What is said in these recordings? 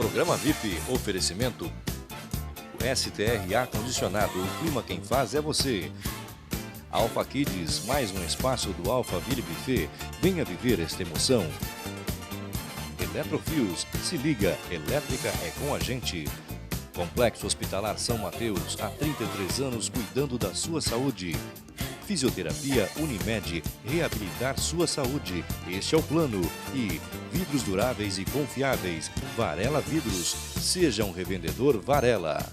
Programa VIP, oferecimento STR Ar-Condicionado, o clima quem faz é você. Alpha Kids, mais um espaço do Alpha Ville Buffet, venha viver esta emoção. Eletrofios, se liga, elétrica é com a gente. Complexo Hospitalar São Mateus, há 33 anos cuidando da sua saúde. Fisioterapia Unimed, reabilitar sua saúde, este é o plano. E vidros duráveis e confiáveis, Varela Vidros, seja um revendedor Varela.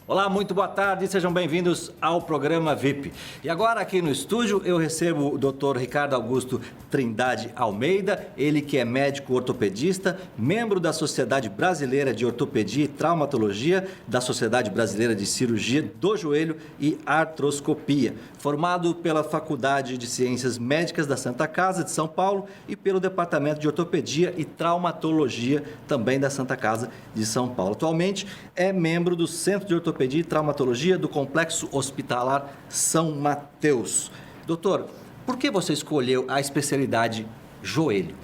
Olá, muito boa tarde, sejam bem-vindos ao programa VIP. E agora aqui no estúdio eu recebo o Dr. Ricardo Augusto Trindade Almeida, ele que é médico ortopedista, membro da Sociedade Brasileira de Ortopedia e Traumatologia, da Sociedade Brasileira de Cirurgia do Joelho e Artroscopia, formado pela Faculdade de Ciências Médicas da Santa Casa de São Paulo e pelo Departamento de Ortopedia e Traumatologia também da Santa Casa de São Paulo. Atualmente é membro do Centro de Ortopedia e Traumatologia do Complexo Hospitalar São Mateus. Doutor, por que você escolheu a especialidade joelho?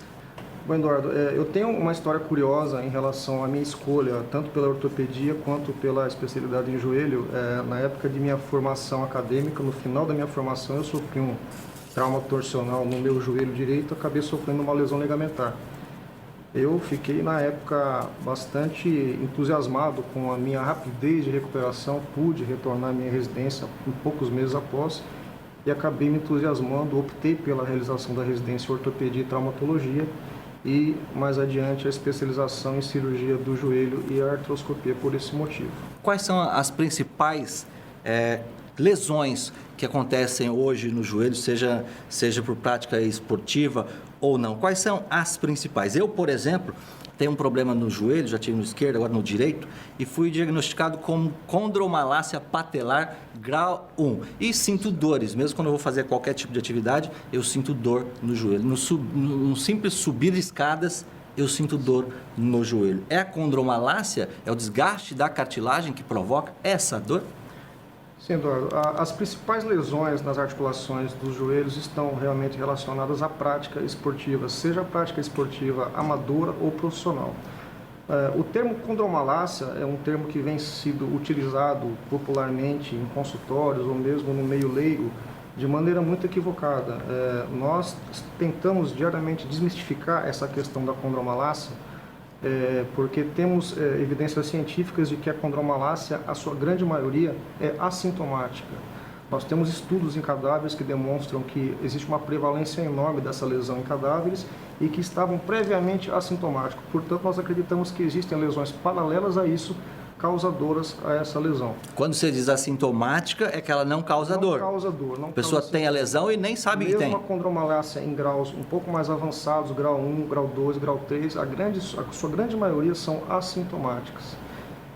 Bom, Eduardo, eu tenho uma história curiosa em relação à minha escolha, tanto pela ortopedia quanto pela especialidade em joelho. Na época de minha formação acadêmica, no final da minha formação, eu sofri um trauma torsional no meu joelho direito, acabei sofrendo uma lesão ligamentar. Eu fiquei, na época, bastante entusiasmado com a minha rapidez de recuperação, pude retornar à minha residência em poucos meses após e acabei me entusiasmando, optei pela realização da residência em ortopedia e traumatologia e, mais adiante, a especialização em cirurgia do joelho e a artroscopia por esse motivo. Quais são as principais lesões que acontecem hoje no joelho, seja por prática esportiva ou não? Quais são as principais? Eu, por exemplo, tenho um problema no joelho, já tive no esquerdo, agora no direito, e fui diagnosticado com condromalácia patelar grau 1. E sinto dores, mesmo quando eu vou fazer qualquer tipo de atividade, eu sinto dor no joelho. No simples subir escadas, eu sinto dor no joelho. É a condromalácia? É o desgaste da cartilagem que provoca essa dor? Sim, Eduardo. As principais lesões nas articulações dos joelhos estão realmente relacionadas à prática esportiva, seja a prática esportiva amadora ou profissional. O termo condromalácia é um termo que vem sido utilizado popularmente em consultórios ou mesmo no meio leigo de maneira muito equivocada. Nós tentamos diariamente desmistificar essa questão da condromalácia, porque temos evidências científicas de que a condromalácia, a sua grande maioria, é assintomática. Nós temos estudos em cadáveres que demonstram que existe uma prevalência enorme dessa lesão em cadáveres e que estavam previamente assintomáticos. Portanto, nós acreditamos que existem lesões paralelas a isso, causadoras a essa lesão. Quando você diz assintomática, é que ela não causa dor. Não causa dor. A pessoa tem a lesão e nem sabe que tem. Mesmo a condromalácia em graus um pouco mais avançados, grau 1, grau 2, grau 3, a sua grande maioria são assintomáticas.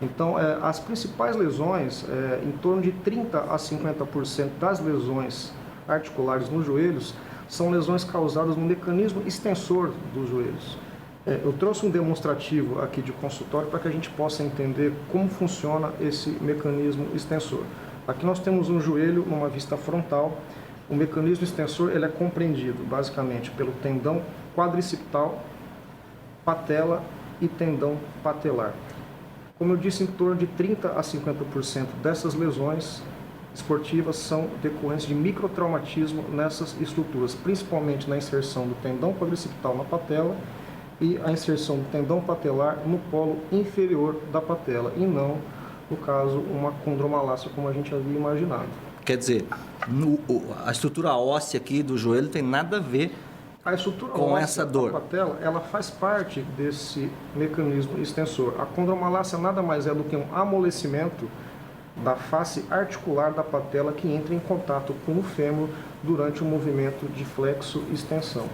Então, as principais lesões, em torno de 30% a 50% das lesões articulares nos joelhos, são lesões causadas no mecanismo extensor dos joelhos. Eu trouxe um demonstrativo aqui de consultório para que a gente possa entender como funciona esse mecanismo extensor. Aqui nós temos um joelho numa vista frontal. O mecanismo extensor ele é compreendido basicamente pelo tendão quadricipital, patela e tendão patelar. Como eu disse, em torno de 30% a 50% dessas lesões esportivas são decorrentes de microtraumatismo nessas estruturas, principalmente na inserção do tendão quadricipital na patela e a inserção do tendão patelar no polo inferior da patela, e não, no caso, uma condromalácia como a gente havia imaginado. Quer dizer, a estrutura óssea aqui do joelho tem nada a ver a estrutura com óssea essa dor. da patela, ela faz parte desse mecanismo extensor. A condromalácia nada mais é do que um amolecimento da face articular da patela que entra em contato com o fêmur durante o movimento de flexo e extensão.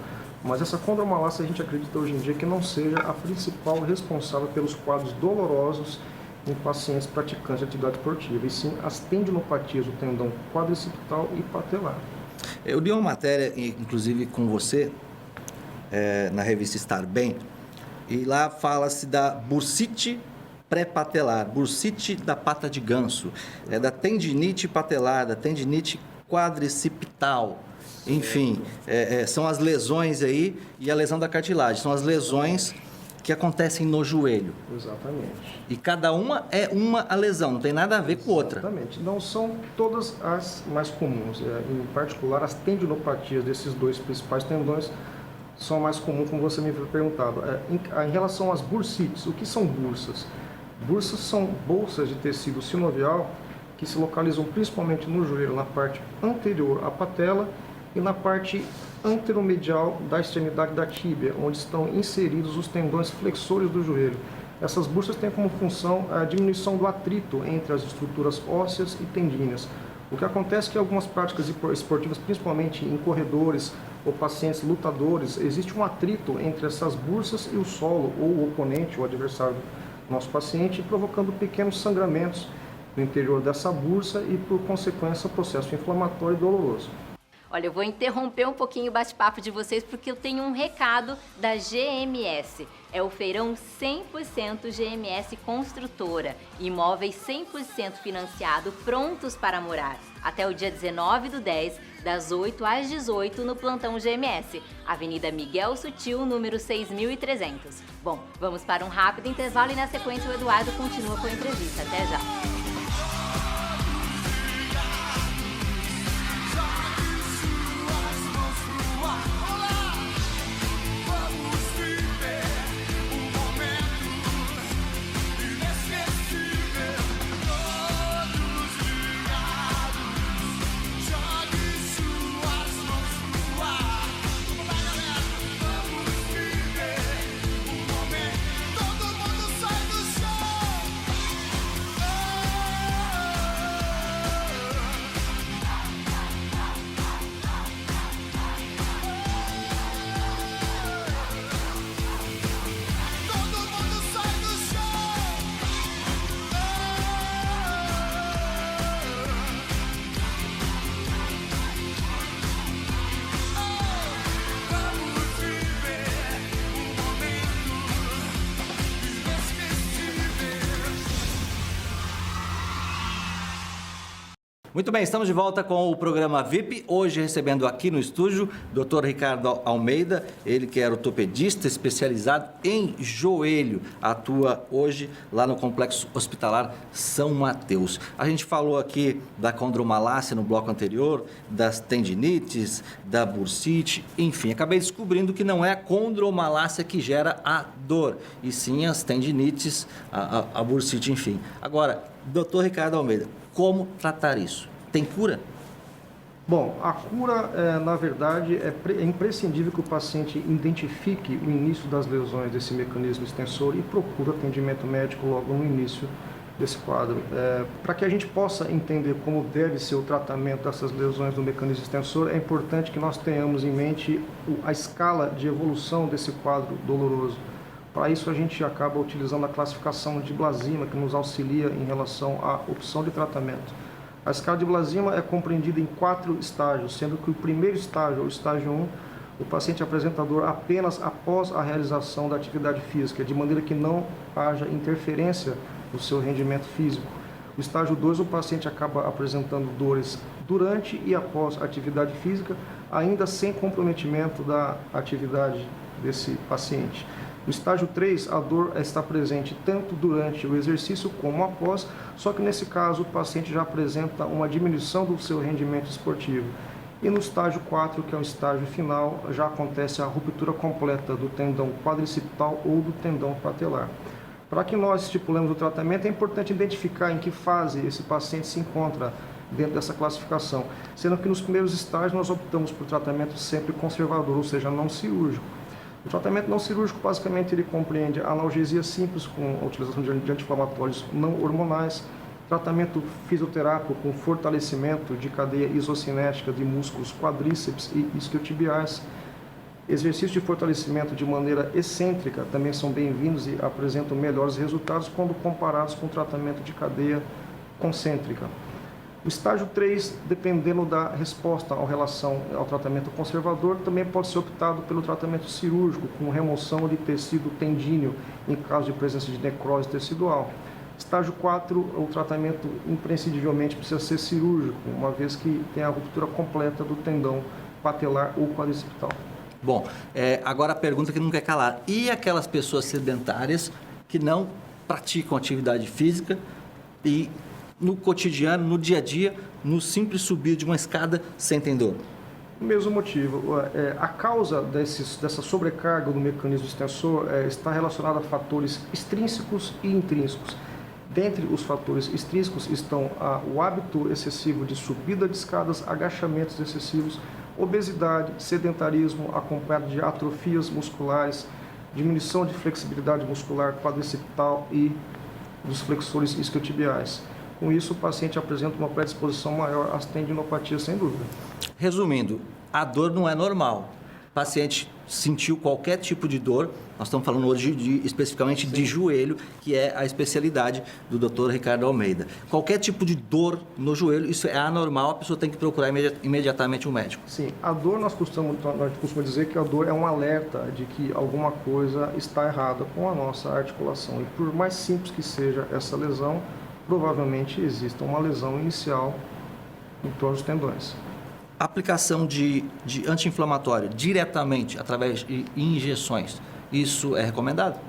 Mas essa condromalácia a gente acredita hoje em dia que não seja a principal responsável pelos quadros dolorosos em pacientes praticantes de atividade esportiva, e sim as tendinopatias do tendão quadricipital e patelar. Eu li uma matéria, inclusive com você, na revista Estar Bem, e lá fala-se da bursite pré-patelar, bursite da pata de ganso, da tendinite patelar, da tendinite quadricipital. Enfim, são as lesões aí, e a lesão da cartilagem, são as lesões que acontecem no joelho. Exatamente. E cada uma é a lesão, não tem nada a ver com outra. Exatamente. Não são todas as mais comuns. Em particular, as tendinopatias desses dois principais tendões são mais comuns, como você me perguntava. Em relação às bursites, o que são bursas? Bursas são bolsas de tecido sinovial que se localizam principalmente no joelho, na parte anterior à patela e na parte anteromedial da extremidade da tíbia, onde estão inseridos os tendões flexores do joelho. Essas bursas têm como função a diminuição do atrito entre as estruturas ósseas e tendíneas. O que acontece é que em algumas práticas esportivas, principalmente em corredores ou pacientes lutadores, existe um atrito entre essas bursas e o solo, ou o oponente, o adversário do nosso paciente, provocando pequenos sangramentos no interior dessa bursa e, por consequência, processo inflamatório e doloroso. Olha, eu vou interromper um pouquinho o bate-papo de vocês porque eu tenho um recado da GMS. É o feirão 100% GMS Construtora. Imóveis 100% financiado, prontos para morar. Até o dia 19/10, das 8 às 18 no plantão GMS. Avenida Miguel Sutil, número 6300. Bom, vamos para um rápido intervalo e na sequência o Eduardo continua com a entrevista. Até já! Muito bem, estamos de volta com o programa VIP, hoje recebendo aqui no estúdio o Dr. Ricardo Almeida, ele que é ortopedista especializado em joelho, atua hoje lá no Complexo Hospitalar São Mateus. A gente falou aqui da condromalácia no bloco anterior, das tendinites, da bursite, enfim, acabei descobrindo que não é a condromalácia que gera a dor, e sim as tendinites, a bursite, enfim. Agora, Dr. Ricardo Almeida, como tratar isso? Tem cura? Bom, a cura, na verdade, é imprescindível que o paciente identifique o início das lesões desse mecanismo extensor e procure atendimento médico logo no início desse quadro. Para que a gente possa entender como deve ser o tratamento dessas lesões do mecanismo extensor, é importante que nós tenhamos em mente a escala de evolução desse quadro doloroso. Para isso, a gente acaba utilizando a classificação de Blasima, que nos auxilia em relação à opção de tratamento. A escala de Blasima é compreendida em 4 estágios, sendo que o primeiro estágio, o estágio 1, o paciente apresenta dor apenas após a realização da atividade física, de maneira que não haja interferência no seu rendimento físico. No estágio 2, o paciente acaba apresentando dores durante e após a atividade física, ainda sem comprometimento da atividade desse paciente. No estágio 3, a dor está presente tanto durante o exercício como após, só que nesse caso o paciente já apresenta uma diminuição do seu rendimento esportivo. E no estágio 4, que é o estágio final, já acontece a ruptura completa do tendão quadricipital ou do tendão patelar. Para que nós estipulemos o tratamento, é importante identificar em que fase esse paciente se encontra dentro dessa classificação, sendo que nos primeiros estágios nós optamos por tratamento sempre conservador, ou seja, não cirúrgico. O tratamento não cirúrgico, basicamente, ele compreende analgesia simples com a utilização de anti-inflamatórios não hormonais, tratamento fisioterápico com fortalecimento de cadeia isocinética de músculos quadríceps e isquiotibiais, exercícios de fortalecimento de maneira excêntrica também são bem-vindos e apresentam melhores resultados quando comparados com o tratamento de cadeia concêntrica. O estágio 3, dependendo da resposta em relação ao tratamento conservador, também pode ser optado pelo tratamento cirúrgico, com remoção de tecido tendíneo, em caso de presença de necrose tecidual. Estágio 4, o tratamento imprescindivelmente precisa ser cirúrgico, uma vez que tem a ruptura completa do tendão patelar ou quadricipital. Bom, agora a pergunta que não quer calar. E aquelas pessoas sedentárias que não praticam atividade física e no cotidiano, no dia a dia, no simples subir de uma escada sentem dor? O mesmo motivo. A causa dessa sobrecarga do mecanismo extensor está relacionada a fatores extrínsecos e intrínsecos. Dentre os fatores extrínsecos estão o hábito excessivo de subida de escadas, agachamentos excessivos, obesidade, sedentarismo acompanhado de atrofias musculares, diminuição de flexibilidade muscular quadricipital e dos flexores isquiotibiais. Com isso, o paciente apresenta uma predisposição maior às tendinopatias, sem dúvida. Resumindo, a dor não é normal. O paciente sentiu qualquer tipo de dor, nós estamos falando hoje especificamente de joelho, que é a especialidade do Dr. Ricardo Almeida. Qualquer tipo de dor no joelho, isso é anormal, a pessoa tem que procurar imediatamente um médico. Sim, a dor, nós costumamos dizer que a dor é um alerta de que alguma coisa está errada com a nossa articulação. E por mais simples que seja essa lesão, provavelmente exista uma lesão inicial em torno dos tendões. Aplicação de anti-inflamatório diretamente através de injeções, isso é recomendado?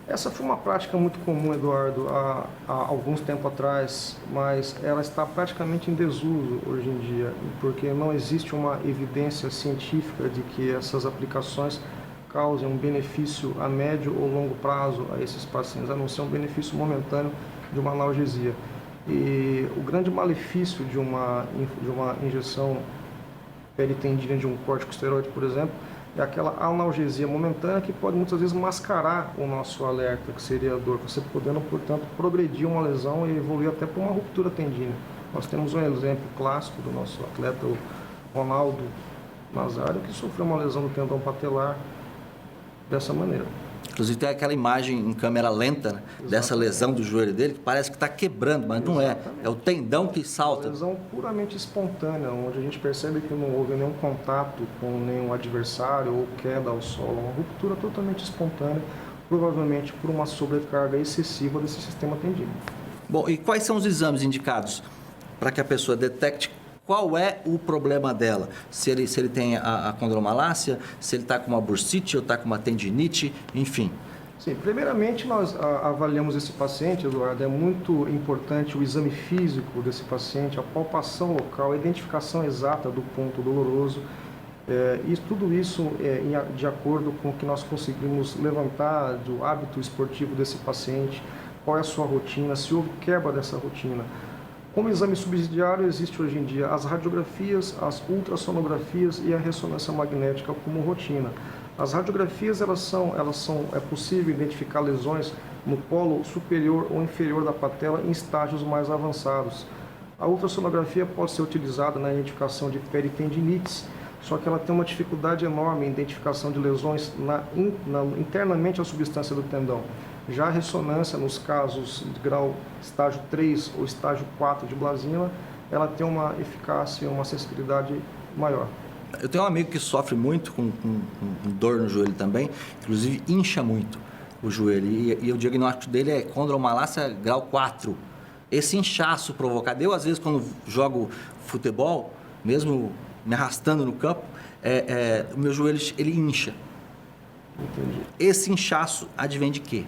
Essa foi uma prática muito comum, Eduardo, há alguns tempos atrás, mas ela está praticamente em desuso hoje em dia, porque não existe uma evidência científica de que essas aplicações causem um benefício a médio ou longo prazo a esses pacientes, a não ser um benefício momentâneo de uma analgesia. E o grande malefício de uma injeção peritendina de um corticosteroide, por exemplo, é aquela analgesia momentânea que pode muitas vezes mascarar o nosso alerta, que seria a dor, você podendo, portanto, progredir uma lesão e evoluir até para uma ruptura tendínea. Nós temos um exemplo clássico do nosso atleta, o Ronaldo Nazário, que sofreu uma lesão do tendão patelar dessa maneira. Inclusive tem aquela imagem em câmera lenta, né, dessa lesão do joelho dele, que parece que está quebrando, mas não é. É o tendão que salta. Uma lesão puramente espontânea, onde a gente percebe que não houve nenhum contato com nenhum adversário ou queda ao solo. Uma ruptura totalmente espontânea, provavelmente por uma sobrecarga excessiva desse sistema tendíneo. Bom, e quais são os exames indicados para que a pessoa detecte qual é o problema dela? Se ele tem a condromalácia, se ele está com uma bursite ou está com uma tendinite, enfim. Sim, primeiramente nós avaliamos esse paciente, Eduardo, é muito importante o exame físico desse paciente, a palpação local, a identificação exata do ponto doloroso, e tudo isso de acordo com o que nós conseguimos levantar do hábito esportivo desse paciente, qual é a sua rotina, se houve quebra dessa rotina. Como exame subsidiário, existe hoje em dia as radiografias, as ultrassonografias e a ressonância magnética como rotina. As radiografias, é possível identificar lesões no polo superior ou inferior da patela em estágios mais avançados. A ultrassonografia pode ser utilizada na identificação de peritendinites, só que ela tem uma dificuldade enorme em identificação de lesões internamente à substância do tendão. Já a ressonância, nos casos de grau estágio 3 ou estágio 4 de Blasina, ela tem uma eficácia e uma sensibilidade maior. Eu tenho um amigo que sofre muito com dor no joelho também, inclusive incha muito o joelho, e o diagnóstico dele é condromalácia grau 4. Esse inchaço provocado, eu às vezes quando jogo futebol, mesmo me arrastando no campo, o meu joelho ele incha. Entendi. Esse inchaço advém de quê?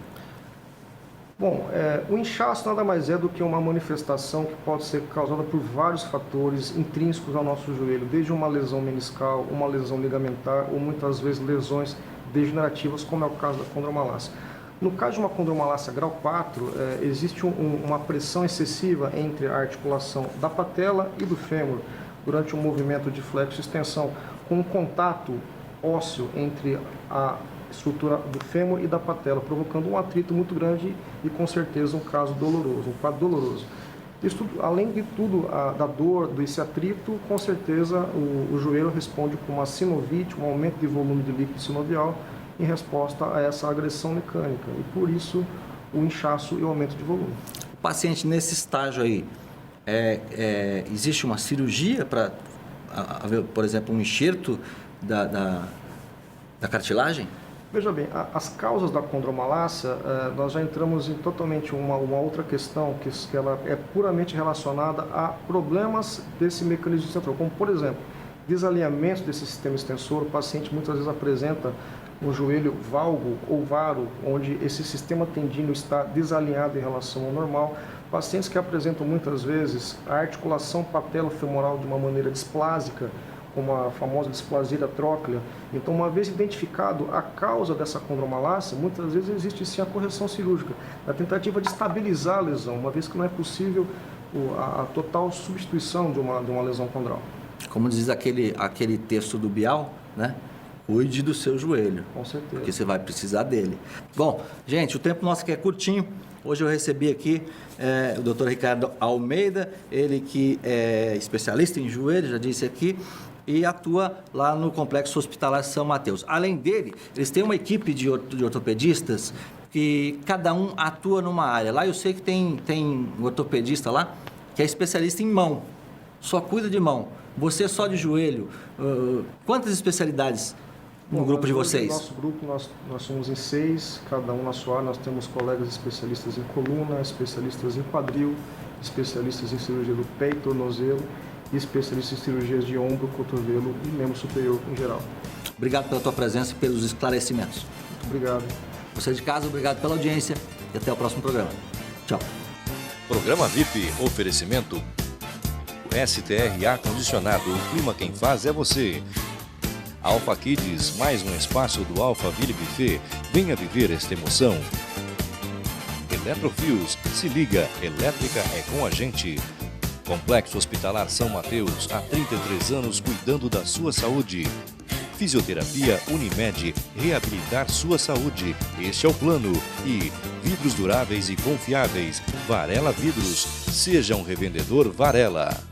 Bom, o inchaço nada mais é do que uma manifestação que pode ser causada por vários fatores intrínsecos ao nosso joelho, desde uma lesão meniscal, uma lesão ligamentar ou muitas vezes lesões degenerativas, como é o caso da condromalácia. No caso de uma condromalácia grau 4, existe uma pressão excessiva entre a articulação da patela e do fêmur durante um movimento de flexo e extensão, com um contato ósseo entre a estrutura do fêmur e da patela, provocando um atrito muito grande e com certeza um caso doloroso, um quadro doloroso. Isso, além de tudo, da dor, desse atrito, com certeza o joelho responde com uma sinovite, um aumento de volume de líquido sinovial em resposta a essa agressão mecânica e por isso o inchaço e o aumento de volume. O paciente nesse estágio aí, existe uma cirurgia para haver, por exemplo, um enxerto da cartilagem? Veja bem, as causas da condromalácia, nós já entramos em totalmente uma outra questão, que ela é puramente relacionada a problemas desse mecanismo central, como por exemplo, desalinhamento desse sistema extensor, o paciente muitas vezes apresenta um joelho valgo ou varo, onde esse sistema tendino está desalinhado em relação ao normal. Pacientes que apresentam muitas vezes a articulação patelo-femoral de uma maneira displásica, como a famosa displasia da tróclea. Então, uma vez identificado a causa dessa condromalácia, muitas vezes existe sim a correção cirúrgica, na tentativa de estabilizar a lesão, uma vez que não é possível a total substituição de uma lesão condral. Como diz aquele texto do Bial, né? Cuide do seu joelho. Com certeza. Porque você vai precisar dele. Bom, gente, o tempo nosso aqui é curtinho. Hoje eu recebi aqui o Dr. Ricardo Almeida, ele que é especialista em joelho, já disse aqui, e atua lá no Complexo Hospitalar São Mateus. Além dele, eles têm uma equipe de ortopedistas que cada um atua numa área. Lá eu sei que tem um ortopedista lá que é especialista em mão, só cuida de mão. Você só de joelho. Quantas especialidades no grupo de vocês? No nosso grupo, nós somos em 6, cada um na sua área. Nós temos colegas especialistas em coluna, especialistas em quadril, especialistas em cirurgia do pé e tornozelo e especialistas em cirurgias de ombro, cotovelo e membro superior em geral. Obrigado pela tua presença e pelos esclarecimentos. Muito obrigado. Você de casa, obrigado pela audiência e até o próximo programa. Tchau. Programa VIP, oferecimento STR Ar-Condicionado, o clima quem faz é você. Alpha Kids, mais um espaço do Alphaville Buffet. Venha viver esta emoção. Eletrofios, se liga, elétrica é com a gente. Complexo Hospitalar São Mateus, há 33 anos cuidando da sua saúde. Fisioterapia Unimed, reabilitar sua saúde. Este é o plano. E vidros duráveis e confiáveis. Varela Vidros, seja um revendedor Varela.